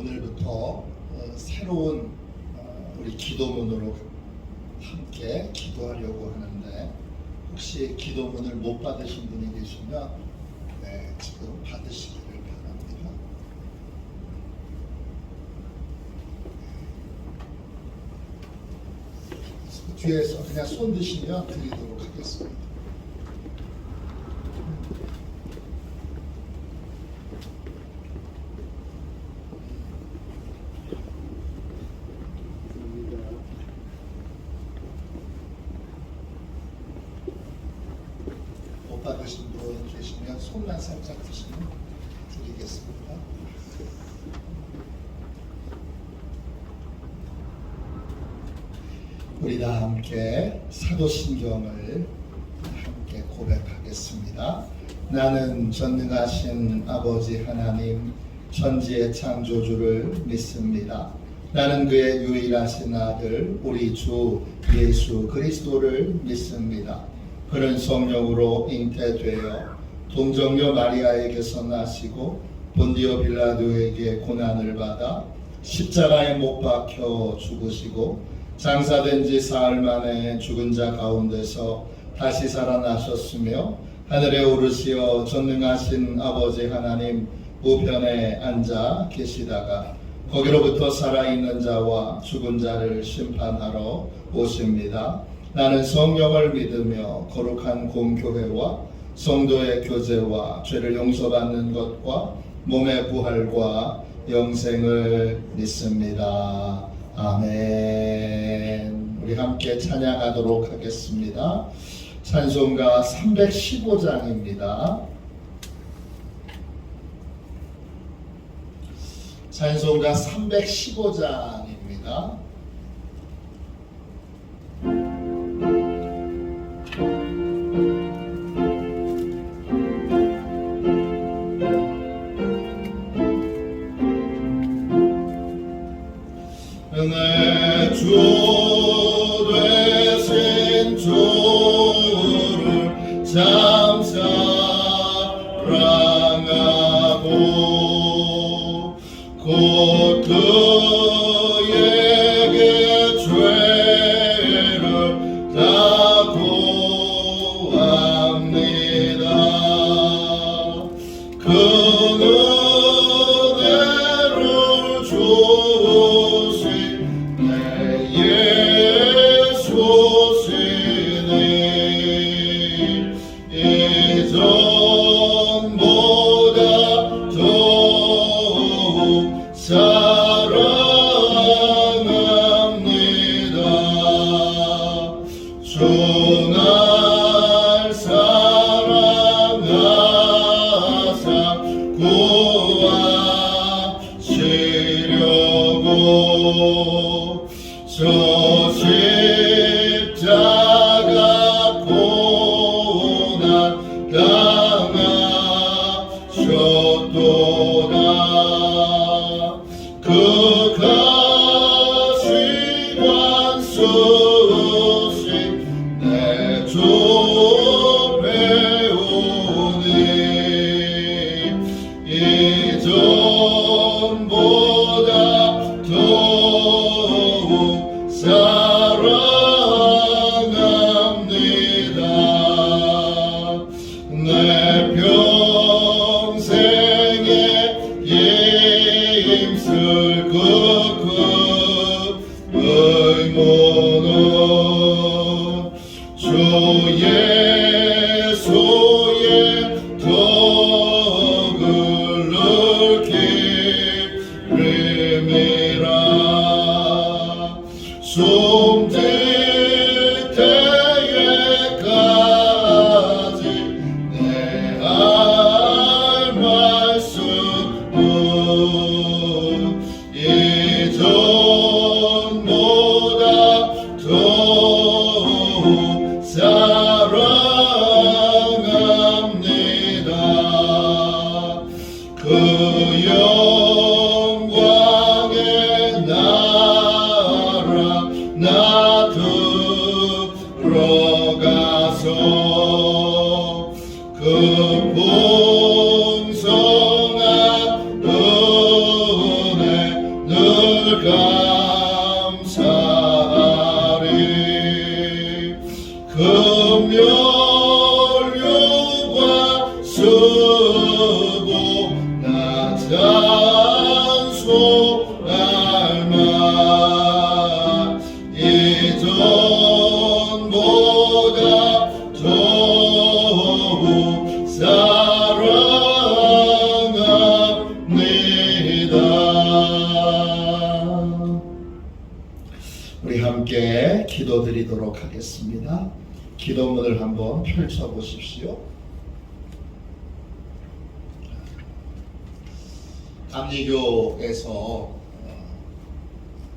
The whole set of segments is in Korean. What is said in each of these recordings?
오늘부터 새로운 우리 기도문으로 함께 기도하려고 하는데, 혹시 기도문을 못 받으신 분이 계시면 지금 받으시기를 바랍니다. 뒤에서 그냥 손 드시면 드리도록 하겠습니다. 못 받으신 분 계시면 손만 살짝 드시면 드리겠습니다. 우리 다 함께 사도신경을 함께 고백하겠습니다. 나는 전능하신 아버지 하나님 천지의 창조주를 믿습니다. 나는 그의 유일하신 아들 우리 주 예수 그리스도를 믿습니다. 그는 성령으로 잉태되어 동정녀 마리아에게서 나시고 본디오 빌라도에게 고난을 받아 십자가에 못 박혀 죽으시고 장사된 지 사흘 만에 죽은 자 가운데서 다시 살아나셨으며 하늘에 오르시어 전능하신 아버지 하나님 우편에 앉아 계시다가 거기로부터 살아있는 자와 죽은 자를 심판하러 오십니다. 나는 성령을 믿으며 거룩한 공교회와 성도의 교제와 죄를 용서받는 것과 몸의 부활과 영생을 믿습니다. 아멘. 우리 함께 찬양하도록 하겠습니다. 찬송가 315장입니다. 찬송가 315장입니다. 내 주 되신 주를 참 사랑하고 곧 그에게 죄를 다 구합니다. 그 은혜를 주신 예수시니 이전보다 더욱 사랑합니다. 주 날 사랑하사 구하시려고 저 십자가 고난 당하셨도다. 그 가시관 수신 내 주 배우니 이전보다 더욱 사랑합니다. 내 평생에 힘쓸 그 의무는 주 예수의 덕을 느끼림이라. 숨질 때에까지 내 알 말씀은 이전보다 더욱 사랑합니다. 그 영광의 나라 나 들어가서 그 풍성한 은혜 하겠습니다. 기도문을 한번 펼쳐 보십시오. 감리교에서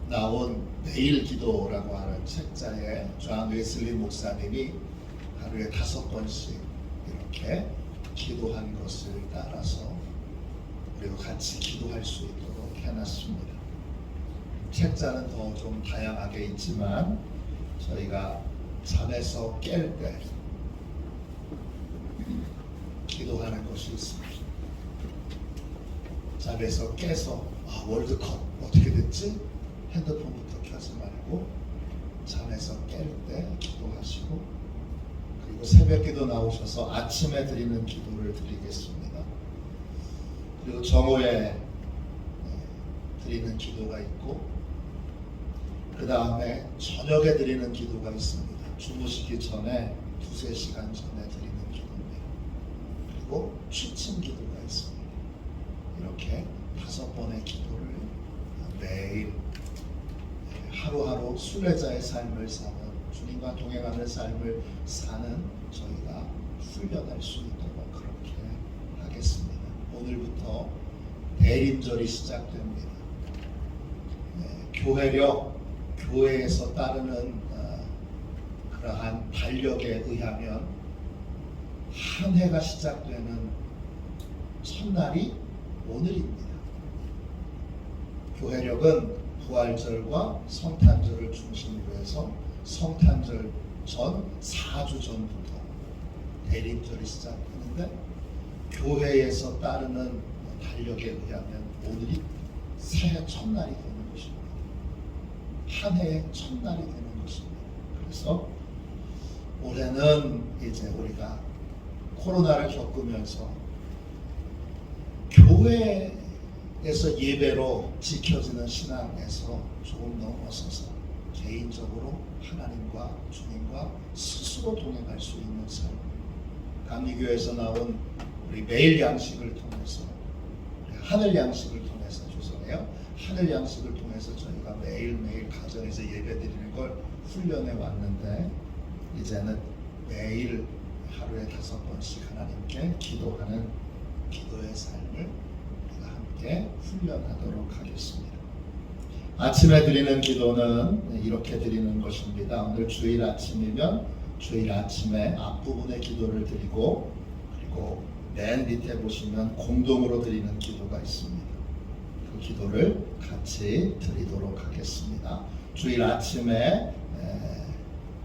나온 매일 기도라고 하는 책자에 존 웨슬리 목사님이 하루에 5번씩 이렇게 기도한 것을 따라서 우리가 같이 기도할 수 있도록 해놨습니다. 책자는 더 좀 다양하게 있지만 저희가 잠에서 깰 때 기도하는 것이 있습니다. 잠에서 깨서 월드컵 어떻게 됐지? 핸드폰부터 켜지 말고 잠에서 깰 때 기도하시고, 그리고 새벽기도 나오셔서 아침에 드리는 기도를 드리겠습니다. 그리고 정오에 드리는 기도가 있고, 그 다음에 저녁에 드리는 기도가 있습니다. 주무시기 전에 2-3시간 전에 드리는 기도입니다. 그리고 취침 기도가 있습니다. 이렇게 5번의 기도를 매일 하루하루 순례자의 삶을 사는, 주님과 동행하는 삶을 사는 저희가 훈련할 수 있도록 그렇게 하겠습니다. 오늘부터 대림절이 시작됩니다. 교회력, 교회에서 따르는 그러한 달력에 의하면 한 해가 시작되는 첫날이 오늘입니다. 교회력은 부활절과 성탄절을 중심으로 해서 성탄절 전 4주 전부터 대림절이 시작되는데, 교회에서 따르는 달력에 의하면 오늘이 새해 첫날이 되는 것입니다. 한 해의 첫날이 되는 것입니다. 그래서 올해는 이제 우리가 코로나를 겪으면서 교회에서 예배로 지켜지는 신앙에서 조금 넘어서서 개인적으로 하나님과 주님과 스스로 동행할 수 있는 삶, 감리교에서 나온 우리 매일 양식을 통해서, 하늘 양식을 통해서, 죄송해요, 하늘 양식을 통해서 저희가 매일매일 가정에서 예배드리는 걸 훈련해 왔는데, 이제는 매일 하루에 5번씩 하나님께 기도하는 기도의 삶을 우리가 함께 훈련하도록 하겠습니다. 아침에 드리는 기도는 이렇게 드리는 것입니다. 오늘 주일 아침이면 주일 아침에 앞부분에 기도를 드리고, 그리고 맨 밑에 보시면 공동으로 드리는 기도가 있습니다. 그 기도를 같이 드리도록 하겠습니다. 주일 아침에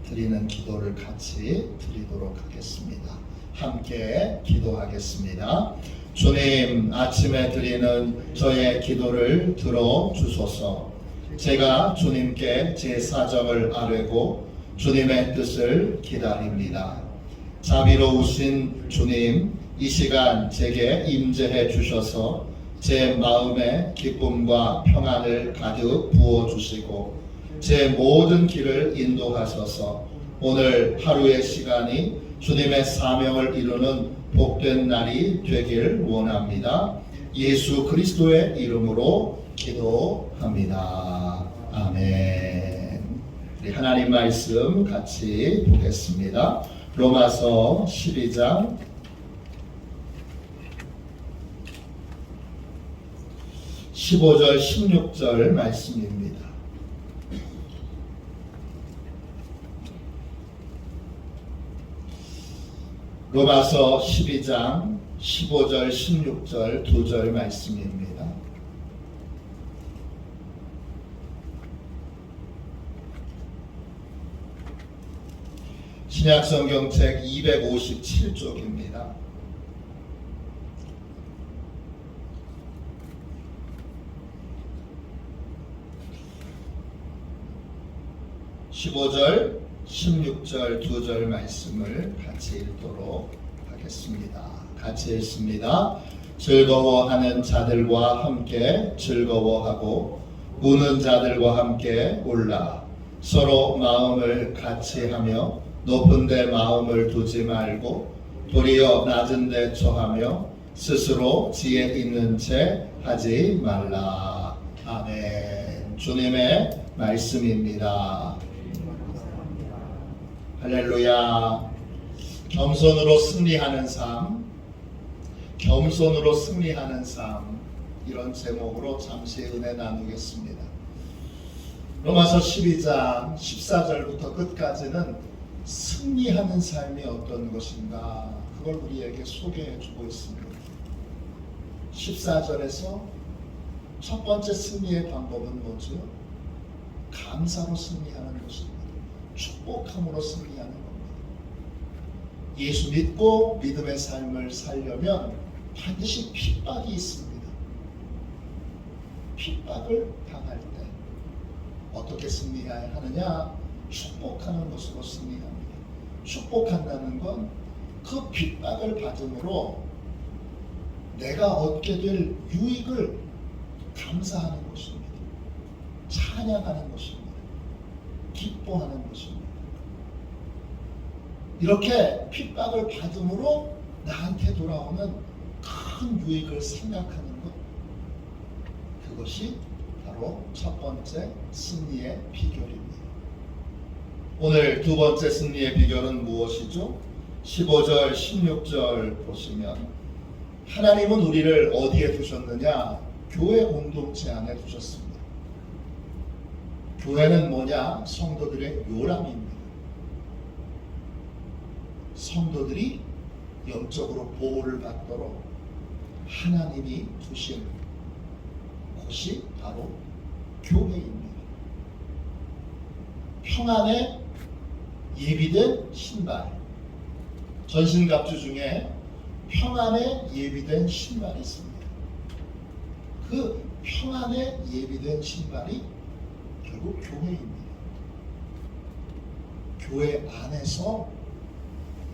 드리는 기도를 같이 드리도록 하겠습니다. 함께 기도하겠습니다. 주님, 아침에 드리는 저의 기도를 들어주소서. 제가 주님께 제 사정을 아뢰고 주님의 뜻을 기다립니다. 자비로우신 주님, 이 시간 제게 임재해 주셔서 제 마음에 기쁨과 평안을 가득 부어주시고 제 모든 길을 인도하셔서 오늘 하루의 시간이 주님의 사명을 이루는 복된 날이 되길 원합니다. 예수 그리스도의 이름으로 기도합니다. 아멘. 우리 하나님 말씀 같이 보겠습니다. 로마서 12장 15절 16절 말씀입니다. 로마서 12장 15절 16절 2절 말씀입니다. 신약성경책 257쪽입니다. (15절) 16절 2절 말씀을 같이 읽도록 하겠습니다. 같이 읽습니다. 즐거워하는 자들과 함께 즐거워하고 우는 자들과 함께 울라. 서로 마음을 같이 하며 높은 데 마음을 두지 말고 도리어 낮은 데 처하며 스스로 지혜 있는 채 하지 말라. 아멘. 주님의 말씀입니다. 할렐루야. 겸손으로 승리하는 삶, 겸손으로 승리하는 삶, 이런 제목으로 잠시 은혜 나누겠습니다. 로마서 12장 14절부터 끝까지는 승리하는 삶이 어떤 것인가, 그걸 우리에게 소개해 주고 있습니다. 14절에서 첫 번째 승리의 방법은 뭐죠? 감사로 승리하는 것입니다. 축복함으로 승리하는 겁니다. 예수 믿고 믿음의 삶을 살려면 반드시 핍박이 있습니다. 핍박을 당할 때 어떻게 승리해야 하느냐? 축복하는 것으로 승리합니다. 축복한다는 건 그 핍박을 받음으로 내가 얻게 될 유익을 감사하는 것입니다. 찬양하는 것입니다. 기뻐하는 것입니다. 이렇게 핍박을 받음으로 나한테 돌아오는 큰 유익을 생각하는 것, 그것이 바로 첫 번째 승리의 비결입니다. 오늘 두 번째 승리의 비결은 무엇이죠? 15절, 16절 보시면 하나님은 우리를 어디에 두셨느냐? 교회 공동체 안에 두셨습니다. 교회는 뭐냐? 성도들의 요람입니다. 성도들이 영적으로 보호를 받도록 하나님이 두신 곳이 바로 교회입니다. 평안에 예비된 신발, 전신갑주 중에 평안에 예비된 신발이 있습니다. 그 평안에 예비된 신발이 결국 교회입니다. 교회 안에서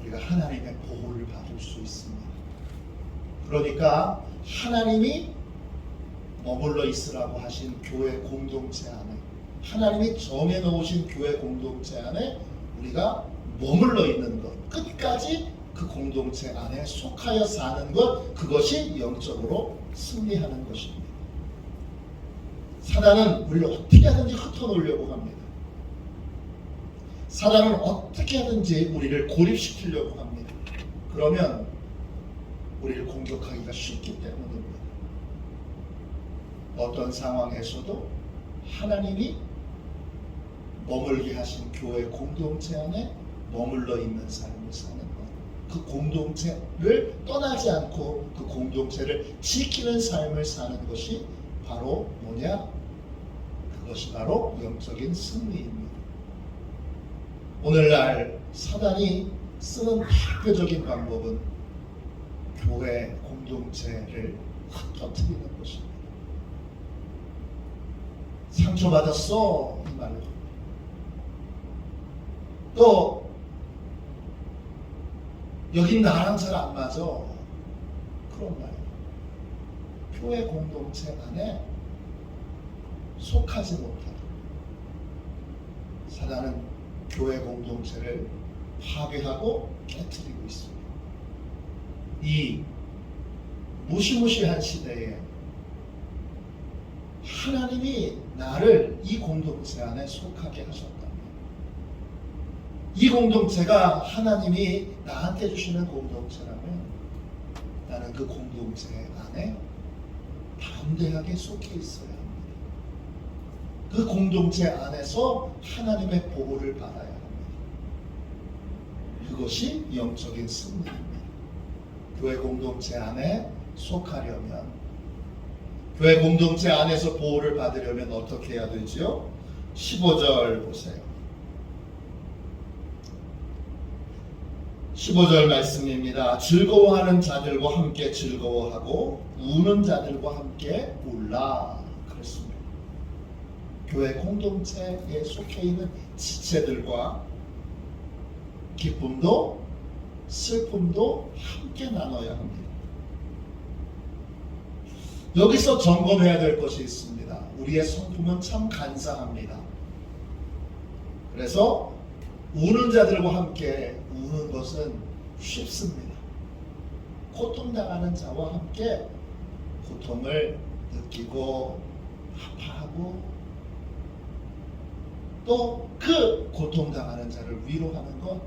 우리가 하나님의 보호를 받을 수 있습니다. 그러니까 하나님이 머물러 있으라고 하신 교회 공동체 안에, 하나님이 정해 놓으신 교회 공동체 안에 우리가 머물러 있는 것, 끝까지 그 공동체 안에 속하여 사는 것, 그것이 영적으로 승리하는 것입니다. 사단은 우리를 어떻게 하든지 흩어놓으려고 합니다. 사단은 어떻게 하든지 우리를 고립시키려고 합니다. 그러면 우리를 공격하기가 쉽기 때문입니다. 어떤 상황에서도 하나님이 머물게 하신 교회 공동체 안에 머물러 있는 삶을 사는 것, 그 공동체를 떠나지 않고 그 공동체를 지키는 삶을 사는 것이 바로 뭐냐? 그것이 바로 영적인 승리입니다. 오늘날 사단이 쓰는 대표적인 방법은 교회 공동체를 흩어뜨리는 것입니다. 상처받았어, 이 말로. 또 여긴 나랑 잘 안 맞아, 그런 말. 교회 공동체 안에 속하지 못하다. 사단은 교회 공동체를 파괴하고 깨트리고 있습니다. 이 무시무시한 시대에 하나님이 나를 이 공동체 안에 속하게 하셨다. 이 공동체가 하나님이 나한테 주시는 공동체라면 나는 그 공동체 안에 담대하게 속해 있어야 합니다. 그 공동체 안에서 하나님의 보호를 받아야 합니다. 그것이 영적인 승리입니다. 교회 공동체 안에 속하려면, 교회 공동체 안에서 보호를 받으려면 어떻게 해야 되지요? 15절 보세요. 15절 말씀입니다. 즐거워하는 자들과 함께 즐거워하고 우는 자들과 함께 울라 그랬습니다. 교회 공동체에 속해 있는 지체들과 기쁨도 슬픔도 함께 나눠야 합니다. 여기서 점검해야 될 것이 있습니다. 우리의 성품은 참 간사합니다. 그래서 우는 자들과 함께 우는 것은 쉽습니다. 고통당하는 자와 함께 고통을 느끼고 아파하고 또 그 고통당하는 자를 위로하는 것,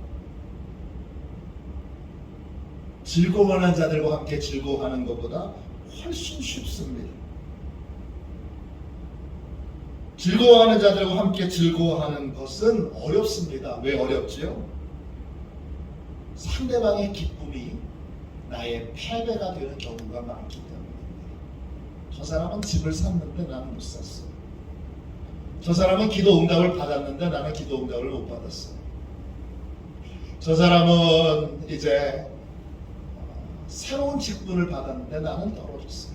즐거워하는 자들과 함께 즐거워하는 것보다 훨씬 쉽습니다. 즐거워하는 자들과 함께 즐거워하는 것은 어렵습니다. 왜 어렵지요? 상대방의 기쁨이 나의 패배가 되는 경우가 많기 때문입니다. 저 사람은 집을 샀는데 나는 못 샀어요. 저 사람은 기도 응답을 받았는데 나는 기도 응답을 못 받았어요. 저 사람은 이제 새로운 직분을 받았는데 나는 떨어졌어요.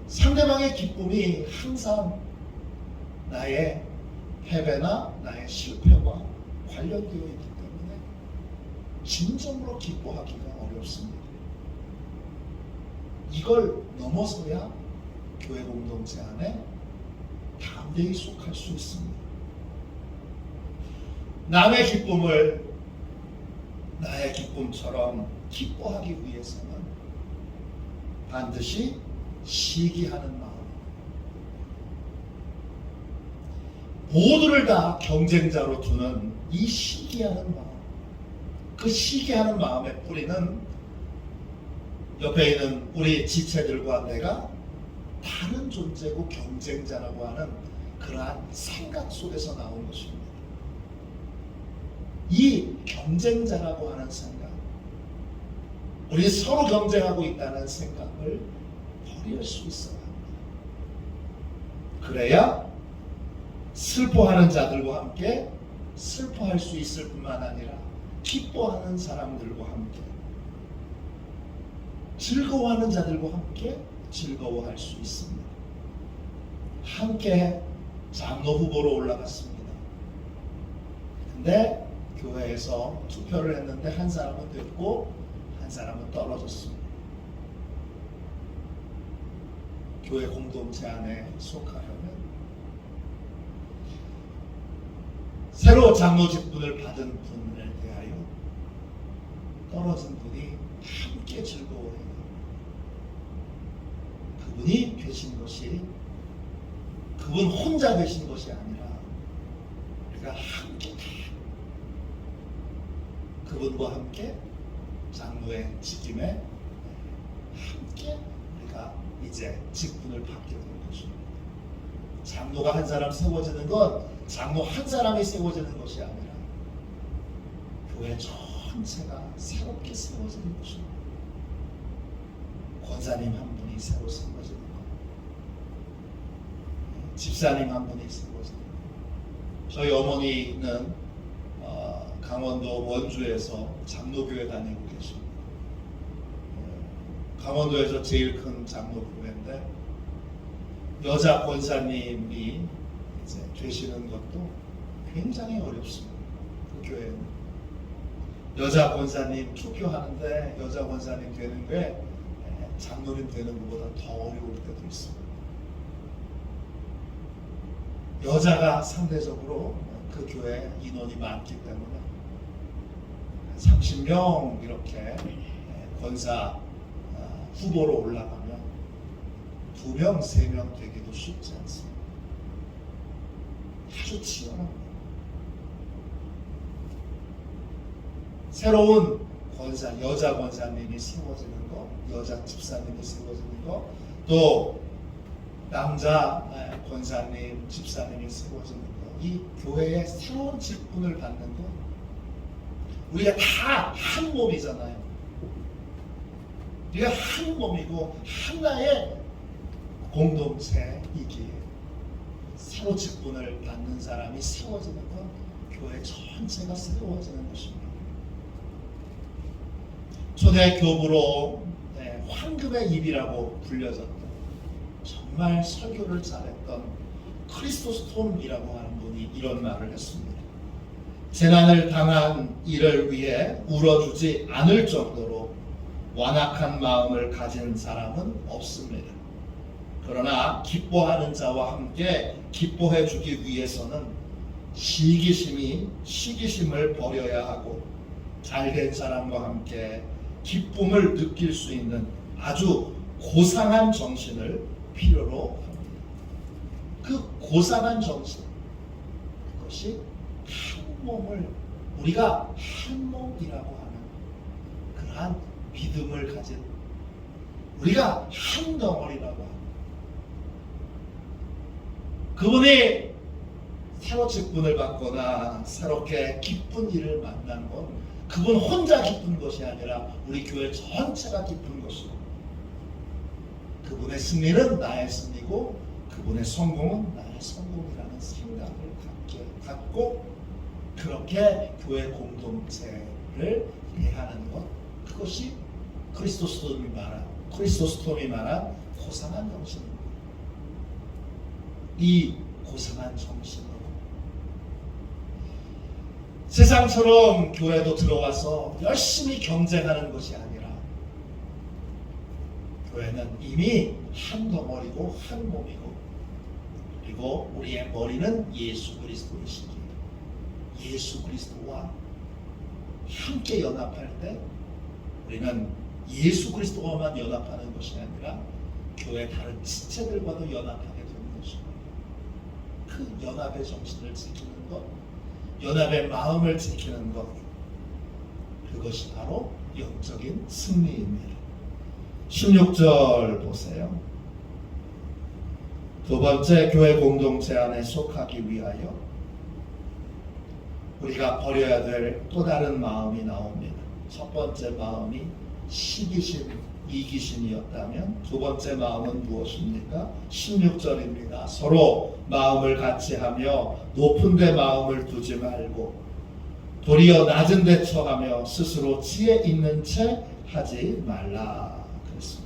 상대방의 기쁨이 항상 나의 패배나 나의 실패와 관련되어 있기 때문에 진정으로 기뻐하기가 어렵습니다. 이걸 넘어서야 교회 공동체 안에 담대히 속할 수 있습니다. 남의 기쁨을 나의 기쁨처럼 기뻐하기 위해서는 반드시 시기하는 마음, 모두를 다 경쟁자로 두는 이 시기하는 마음, 그 시기하는 마음의 뿌리는 옆에 있는 우리 지체들과 내가 다른 존재고 경쟁자라고 하는 그러한 생각 속에서 나온 것입니다. 이 경쟁자라고 하는 생각, 우리 서로 경쟁하고 있다는 생각을 버릴 수 있어야 합니다. 그래야 슬퍼하는 자들과 함께 슬퍼할 수 있을 뿐만 아니라 기뻐하는 사람들과 함께, 즐거워하는 자들과 함께 즐거워할 수 있습니다. 함께 장로 후보로 올라갔습니다. 근데 교회에서 투표를 했는데 한 사람은 됐고 한 사람은 떨어졌습니다. 교회 공동체 안에 속하려면 새로 장로 직분을 받은 분에 대하여 떨어진 분이 함께 즐거워해요. 그분이 되신 것이 그분 혼자 되신 것이 아니라 우리가 함께 그분과 함께 장로의 직임에 함께 우리가 이제 직분을 받게 되는 것입니다. 장로가 한 사람 세워지는 건 장로 한 사람이 세워지는 것이 아니라 교회 전체가 새롭게 세워지는 것입니다. 권사님 한 분이 새로 세워지는 것, 집사님 한 분이 세워지는 것. 저희 어머니는 강원도 원주에서 장로교회 다니고 계십니다. 강원도에서 제일 큰 장로교회인데 여자 권사님이 이제 되시는 것도 굉장히 어렵습니다. 그 교회는 여자 권사님 투표하는데 여자 권사님 되는 게 장로님 되는 것보다 더 어려울 때도 있습니다. 여자가 상대적으로 그 교회 인원이 많기 때문에 30명 이렇게 권사 후보로 올라가면 2명, 3명 되기도 쉽지 않습니다. 아주 치열합니다. 새로운 권사, 여자 권사님이 세워지는 것, 여자 집사님이 세워지는 것, 또 남자 권사님, 집사님이 세워지는 것, 이 교회의 새로운 직분을 받는 것, 우리가 다 한 몸이잖아요. 우리가 한 몸이고 하나의 공동체이기에 새로 직분을 받는 사람이 세워지는 것, 교회 전체가 새로워지는 것입니다. 초대 교부로 황금의 입이라고 불려졌던 정말 설교를 잘했던 크리스토스톰이라고 하는 분이 이런 말을 했습니다. 재난을 당한 이를 위해 울어주지 않을 정도로 완악한 마음을 가진 사람은 없습니다. 그러나 기뻐하는 자와 함께 기뻐해 주기 위해서는 시기심을 버려야 하고 잘된 사람과 함께 기쁨을 느낄 수 있는 아주 고상한 정신을 필요로 합니다. 그 고상한 정신, 그것이 한 몸을, 우리가 한 몸이라고 하는 그러한 믿음을 가진, 우리가 한 덩어리라고 하는, 그분이 새로 직분을 받거나 새롭게 기쁜 일을 만난 건 그분 혼자 기쁜 것이 아니라 우리 교회 전체가 기쁜 것이고, 그분의 승리는 나의 승리고 그분의 성공은 나의 성공이라는 생각을 갖고 그렇게 교회 공동체를 이해하는 것, 그것이 크리스토스톰이 말한 고상한 정신입니다. 이 고상한 정신으로 세상처럼 교회도 들어와서 열심히 경쟁하는 것이 아니라, 교회는 이미 한 덩어리고 한 몸이고, 그리고 우리의 머리는 예수 그리스도이시기에 예수 그리스도와 함께 연합할 때 우리는 예수 그리스도와만 연합하는 것이 아니라 교회 다른 지체들과도 연합하게 되는 것입니다. 그 연합의 정신을 지키는 것, 연합의 마음을 지키는 것, 그것이 바로 영적인 승리입니다. 16절 보세요. 두 번째, 교회 공동체 안에 속하기 위하여 우리가 버려야 될 또 다른 마음이 나옵니다. 첫 번째 마음이 시기심, 이기심이었다면 두 번째 마음은 무엇입니까? 16절입니다. 서로 마음을 같이 하며 높은 데 마음을 두지 말고 도리어 낮은 데 처하며 스스로 지혜 있는 채 하지 말라 그랬습니다.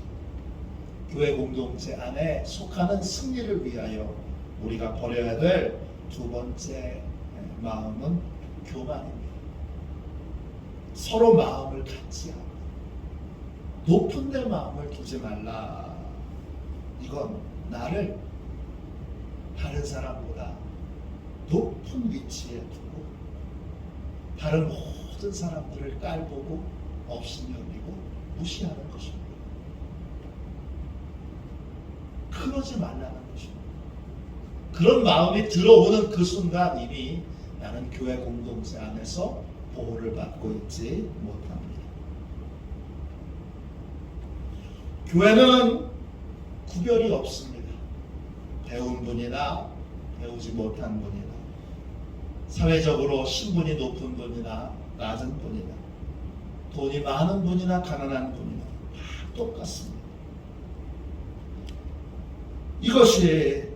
교회 공동체 안에 속하는 승리를 위하여 우리가 버려야 될 두 번째 마음은 교만입니다. 서로 마음을 같이 하고 높은 데 마음을 두지 말라. 이건 나를 다른 사람보다 높은 위치에 두고 다른 모든 사람들을 깔보고 업신여기고 무시하는 것입니다. 그러지 말라는 것입니다. 그런 마음이 들어오는 그 순간 이미 나는 교회 공동체 안에서 보호를 받고 있지 못합니다. 교회는 구별이 없습니다. 배운 분이나 배우지 못한 분이나 사회적으로 신분이 높은 분이나 낮은 분이나 돈이 많은 분이나 가난한 분이나 다 똑같습니다. 이것이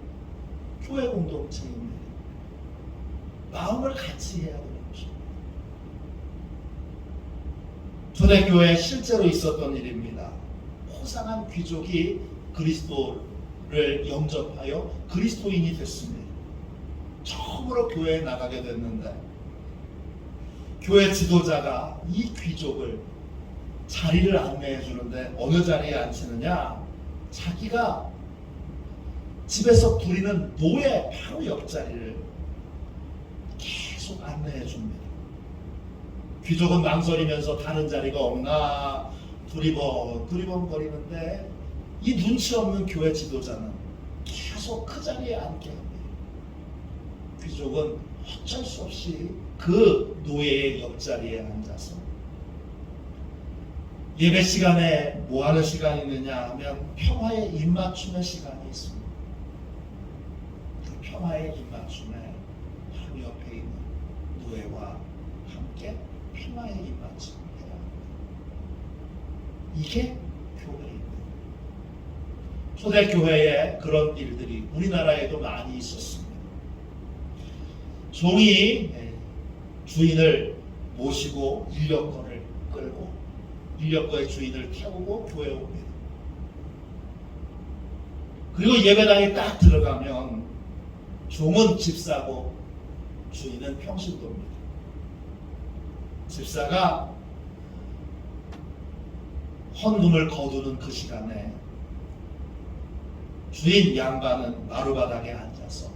교회 공동체입니다. 마음을 같이 해야 되는 것입니다. 초대교회에 실제로 있었던 일입니다. 호상한 귀족이 그리스도를 영접하여 그리스도인이 됐습니다. 처음으로 교회에 나가게 됐는데 교회 지도자가 이 귀족을 자리를 안내해 주는데 어느 자리에 앉히느냐, 자기가 집에서 부리는 노예 바로 옆자리를 계속 안내해 줍니다. 귀족은 망설이면서 다른 자리가 없나 두리번거리는데 이 눈치 없는 교회 지도자는 계속 그 자리에 앉게 합니다. 귀족은 어쩔 수 없이 그 노예의 옆자리에 앉아서 예배 시간에 뭐 하는 시간이 있느냐 하면 평화의 입맞춤의 시간이 있습니다. 그 평화의 입맞춤에 바로 옆에 있는 노예와 함께 평화의 입맞춤을 해야 합니다. 이게 교회입니다. 초대교회에 그런 일들이 우리나라에도 많이 있었습니다. 종이 주인을 모시고 인력거를 끌고 인력거의 주인을 태우고 교회에 옵니다. 그리고 예배당에 딱 들어가면 종은 집사고 주인은 평신도입니다. 집사가 헌금을 거두는 그 시간에 주인 양반은 마루바닥에 앉아서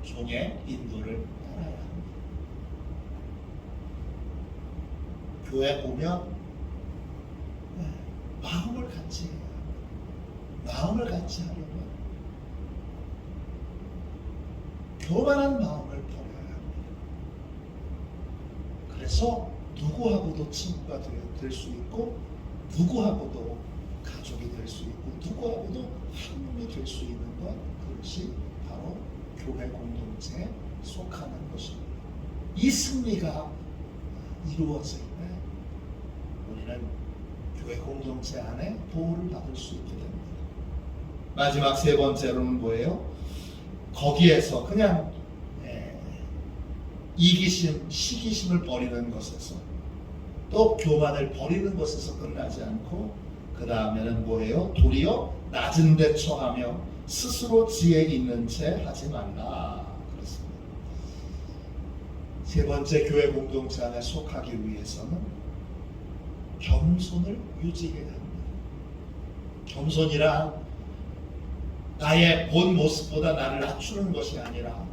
종의 인도를 따라야 합니다. 교회 보면 마음을 같이 해야 합니다. 마음을 같이 하려면 교만한 마음을 버려야 합니다. 그래서 누구하고도 친구가 될 수 있고 누구하고도 가족이 될 수 있고 누구하고도 한 몸이 될 수 있는 것, 그것이 바로 교회 공동체에 속하는 것입니다. 이 승리가 이루어질 때 우리는 교회 공동체 안에 보호를 받을 수 있게 됩니다. 마지막 세 번째로는 뭐예요? 거기에서 그냥 이기심, 시기심을 버리는 것에서 또 교만을 버리는 것에서 끝나지 않고 그 다음에는 뭐예요? 도리어 낮은 데 처하며 스스로 지혜 있는 채 하지 말라. 그렇습니다. 세 번째, 교회 공동체 안에 속하기 위해서는 겸손을 유지해야 합니다. 겸손이란 나의 본 모습보다 나를 낮추는 것이 아니라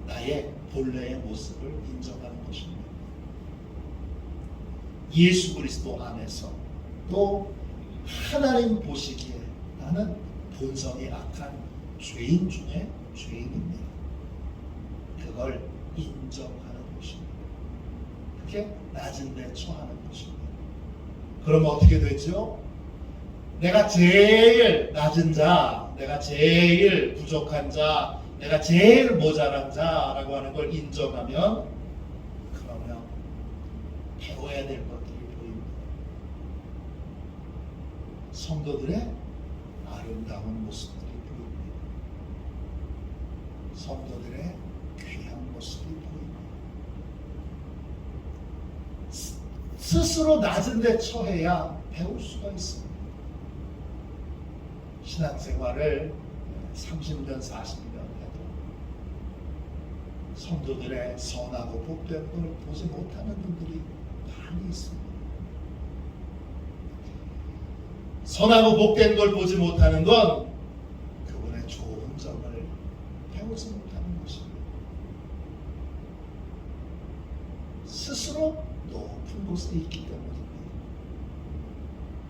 나의 본래의 모습을 인정하는 것입니다. 예수 그리스도 안에서 또 하나님 보시기에 나는 본성이 악한 죄인 중에 죄인입니다. 그걸 인정하는 것입니다. 그게 낮은 데 처하는 것입니다. 그럼 어떻게 되죠? 내가 제일 낮은 자, 내가 제일 부족한 자, 내가 제일 모자란 자라고 하는 걸 인정하면 그러면 배워야 될 것들이 보입니다. 성도들의 아름다운 모습들이 보입니다. 성도들의 귀한 모습이 보입니다. 스스로 낮은 데 처해야 배울 수가 있습니다. 신앙생활을 30년, 40년 해도 성도들의 선하고 복된 걸 보지 못하는 분들이 많이 있습니다. 선하고 복된 걸 보지 못하는 건 그분의 좋은 점을 배우지 못하는 것입니다. 스스로 높은 곳에 있기 때문입니다.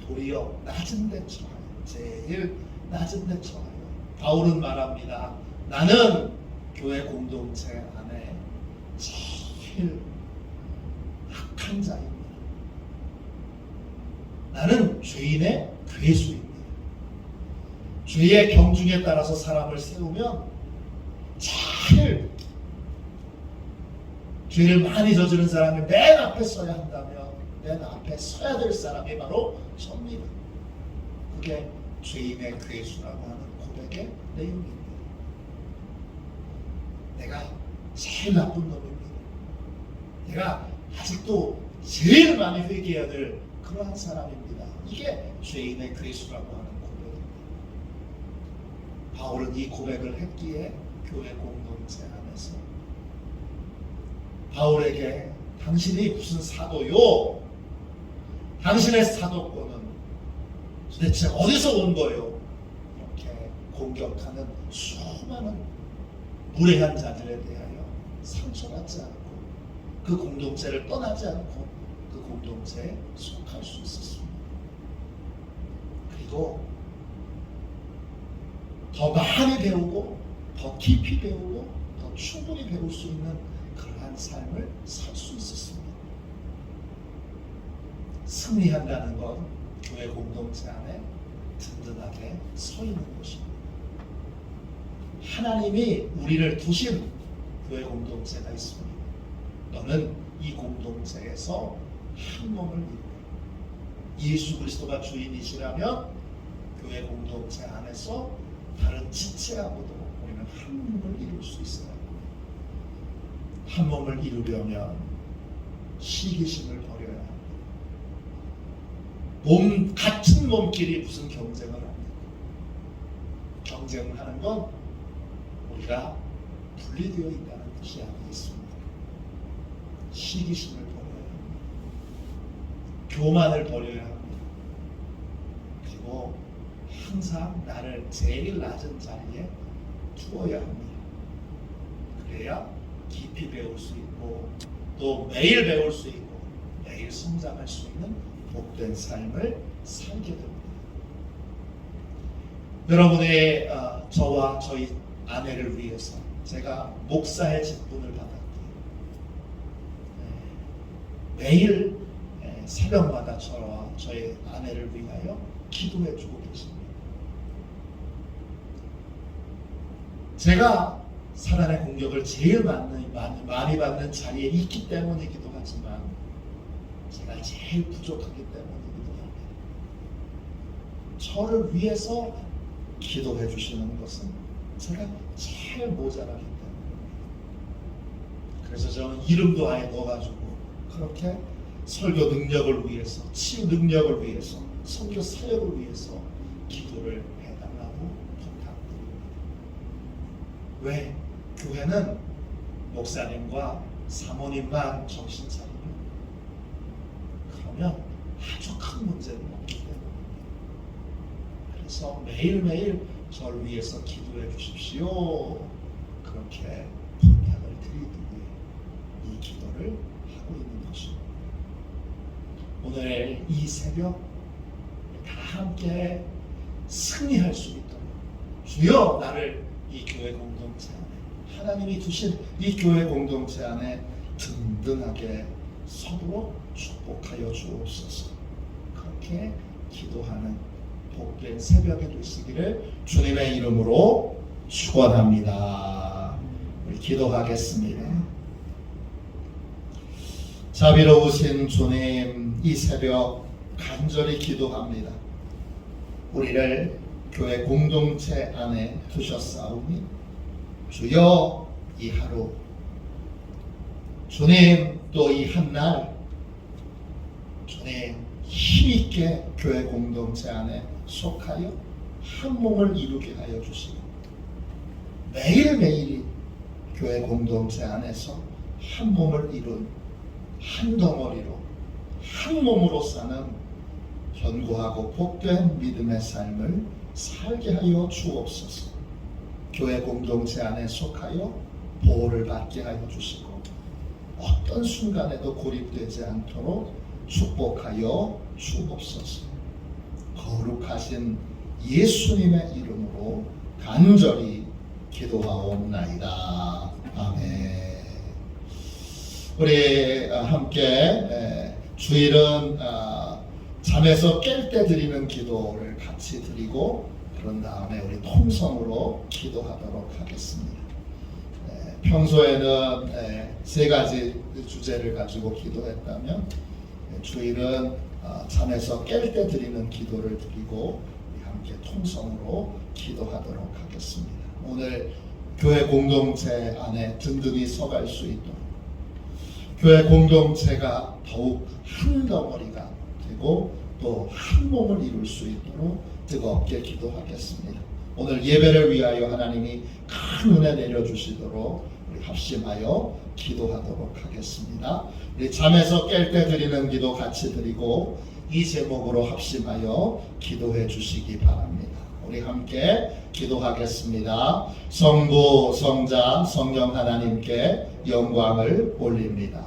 도리어 낮은 데 처해요. 제일 낮은 데 처해요. 바울은 말합니다. 나는 교회 공동체 안에 제일 악한 자입니다. 나는 죄인의 괴수입니다. 죄의 경중에 따라서 사람을 세우면 제일 죄를 많이 저지른 사람이 맨 앞에 서야 한다면 맨 앞에 서야 될 사람이 바로 접니다. 그게 죄인의 괴수라고 하는 고백의 내용입니다. 내가 제일 나쁜 놈입니다. 내가 아직도 제일 많이 회개해야 될 그러한 사람입니다. 이게 죄인의 괴수라고 하는 고백입니다. 바울은 이 고백을 했기에 교회 공동체 안에서 바울에게 당신이 무슨 사도요? 당신의 사도권은 도대체 어디서 온 거예요? 이렇게 공격하는 수많은 무례한 자들에 대하여 상처받지 않고 그 공동체를 떠나지 않고 그 공동체에 속할 수 있었습니다. 그리고 더 많이 배우고 더 깊이 배우고 더 충분히 배울 수 있는 그러한 삶을 살 수 있었습니다. 승리한다는 건 교회 공동체 안에 든든하게 서 있는 것입니다. 하나님이 우리를 두신 교회 공동체가 있습니다. 너는 이 공동체에서 한 몸을 이루고 예수 그리스도가 주인이시라면 교회 공동체 안에서 다른 지체하고도 우리는 한 몸을 이룰 수 있어요. 한 몸을 이루려면 시기심을 버려야 합니다. 같은 몸끼리 무슨 경쟁을 합니까? 경쟁을 하는 건 우리가 분리되어 있다는 뜻이 아니 있습니다. 시기심을 버려야 합니다. 교만을 버려야 합니다. 그리고 항상 나를 제일 낮은 자리에 두어야 합니다. 그래야 깊이 배울 수 있고 또 매일 배울 수 있고 매일 성장할 수 있는 복된 삶을 살게 됩니다. 여러분의 저와 저희 아내를 위해서 제가 목사의 직분을 받았기에 매일 새벽마다 저와 저의 아내를 위하여 기도해 주고 계십니다. 제가 사단의 공격을 제일 많이 받는 자리에 있기 때문이기도 하지만 제가 제일 부족하기 때문이기도 합니다. 저를 위해서 기도해 주시는 것은 제가 제일 모자라기 때문입니다. 그래서 저는 이름도 아예 넣어가지고 그렇게 설교 능력을 위해서, 치유 능력을 위해서, 선교 사역을 위해서 기도를 해달라고 부탁드립니다. 왜? 교회는 목사님과 사모님만 정신 차리면 그러면 아주 큰 문제는 없기 때문입니다. 그래서 매일매일 저를 위해서 기도해 주십시오. 그렇게 부탁을 드리기 위해 이 기도를 하고 있는 것입니다. 오늘 이 새벽 다 함께 승리할 수 있도록 주여 나를 이 교회 공동체 안에 하나님이 두신 이 교회 공동체 안에 든든하게 서도록 축복하여 주옵소서. 그렇게 기도하는 복된 새벽이 되시기를 주님의 이름으로 축원합니다. 우리 기도하겠습니다. 자비로우신 주님, 이 새벽 간절히 기도합니다. 우리를 교회 공동체 안에 두셨사오니 주여 이 하루, 주님 또 이 한날, 주님 힘있게 교회 공동체 안에 속하여 한 몸을 이루게 하여 주시고 매일매일이 교회 공동체 안에서 한 몸을 이룬 한 덩어리로 한 몸으로 사는 견고하고 복된 믿음의 삶을 살게 하여 주옵소서. 교회 공동체 안에 속하여 보호를 받게 하여 주시고 어떤 순간에도 고립되지 않도록 축복하여 주옵소서. 거룩하신 예수님의 이름으로 간절히 기도하옵나이다. 아멘. 우리 함께 주일은 잠에서 깰 때 드리는 기도를 같이 드리고 그런 다음에 우리 통성으로 기도하도록 하겠습니다. 평소에는 세 가지 주제를 가지고 기도했다면 주일은 잠에서 깰 때 드리는 기도를 드리고 우리 함께 통성으로 기도하도록 하겠습니다. 오늘 교회 공동체 안에 든든히 서갈 수 있도록 교회 공동체가 더욱 한 덩어리가 되고 또 한 몸을 이룰 수 있도록 뜨겁게 기도하겠습니다. 오늘 예배를 위하여 하나님이 큰 은혜 내려주시도록 우리 합심하여 기도하도록 하겠습니다. 우리 잠에서 깰 때 드리는 기도 같이 드리고 이 제목으로 합심하여 기도해 주시기 바랍니다. 우리 함께 기도하겠습니다. 성부, 성자, 성령 하나님께 영광을 올립니다.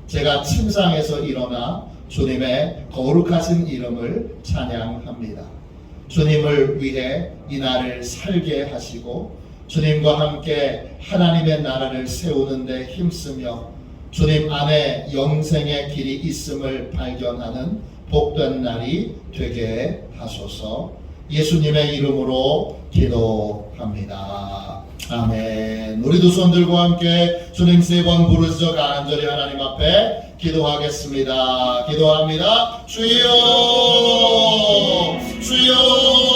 제가 침상에서 일어나 주님의 거룩하신 이름을 찬양합니다. 주님을 위해 이 날을 살게 하시고 주님과 함께 하나님의 나라를 세우는 데 힘쓰며 주님 안에 영생의 길이 있음을 발견하는 복된 날이 되게 하소서. 예수님의 이름으로 기도합니다. 아멘. 우리 두 손 들고 함께 주님 세 번 부르짖어 간절히 하나님 앞에 기도하겠습니다. 기도합니다. 주여, 주여.